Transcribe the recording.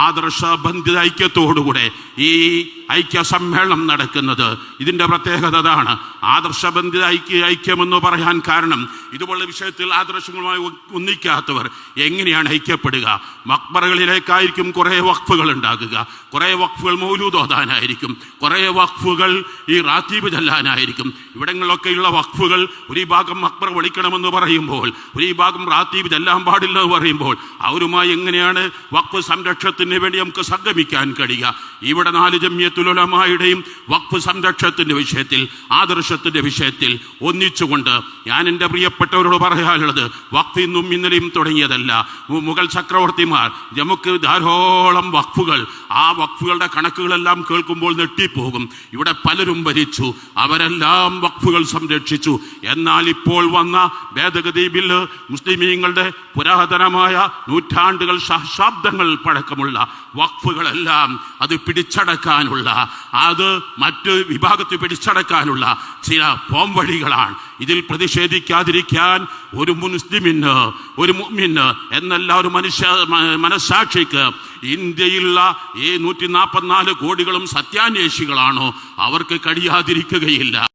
ആദർശബന്ധിത ഐക്യത്തോടുകൂടെ ഈ ഐക്യ സമ്മേളനം നടക്കുന്നത്. ഇതിൻ്റെ പ്രത്യേകത അതാണ്. ആദർശബന്ധിത ഐക്യമെന്ന് പറയാൻ കാരണം ഇതുപോലുള്ള വിഷയത്തിൽ ആദർശങ്ങളുമായി ഒന്നിക്കാത്തവർ എങ്ങനെയാണ് ഐക്യപ്പെടുക? മക്ബറകളിലേക്കായിരിക്കും കുറേ വഖഫുകൾ ഉണ്ടാകുക, കുറേ വഖഫുകൾ മൗലൂദ് ഓതാനായിരിക്കും, കുറേ വഖഫുകൾ ഈ റാത്തീബ് ചെല്ലാനായിരിക്കും. ഇവിടങ്ങളിലൊക്കെയുള്ള വഖഫുകൾ ഒരു ഭാഗം മക്ബറ വിളിക്കണമെന്ന് പറയുമ്പോൾ, ഒരു ഭാഗം റാത്തീബ് ചെല്ലാൻ പാടില്ലെന്ന് പറയുമ്പോൾ അവരുമായി എങ്ങനെയാണ് വഖഫ് സംരക്ഷണത്തിന് വേണ്ടി നമുക്ക് സംഗമിക്കാൻ കഴിയുക? ഇവിടെ 4 ജംഇയ്യത്തുൽ ഉലമായുടെയും വഖഫ് സംരക്ഷണത്തിന്റെ വിഷയത്തിൽ, ആദർശത്തിന്റെ വിഷയത്തിൽ ഒന്നിച്ചുകൊണ്ട് ഞാൻ എൻ്റെ പ്രിയപ്പെട്ടവരോട് പറയാനുള്ളത്, വഖഫ് ഇന്നും ഇന്നലെയും തുടങ്ങിയതല്ല. മുഗൾ ചക്രവർത്തിമാർ നമുക്ക് ധാരാളം വഖഫുകൾ, ആ വഖഫുകളുടെ കണക്കുകളെല്ലാം കേൾക്കുമ്പോൾ ഞെട്ടിപ്പോകും. ഇവിടെ പലരും ഭരിച്ചു, അവരെല്ലാം വഖഫുകൾ സംരക്ഷിച്ചു. എന്നാൽ ഇപ്പോൾ വന്ന ഭേദഗതി ബില്ല് മുസ്ലിമീങ്ങളുടെ പുരാതനമായ നൂറ്റാണ്ടുകൾ സഹസ്രാബ്ദങ്ങൾ പഴക്കമുള്ള വഖഫുകളെല്ലാം അത് പിടിച്ചടക്കാനുള്ള, അത് മറ്റ് വിഭാഗത്തിൽ പിടിച്ചടക്കാനുള്ള ചില പോംവഴികളാണ്. ഇതിൽ പ്രതിഷേധിക്കാതിരിക്കാൻ ഒരു മുസ്ലിമിന്, ഒരു മുഅ്മിന് എന്നല്ല, ഒരു മനസാക്ഷിക്ക് ഇന്ത്യയിലുള്ള ഈ 144 കോടികളും സത്യാന്വേഷികളാണോ അവർക്ക് കഴിയാതിരിക്കുകയില്ല.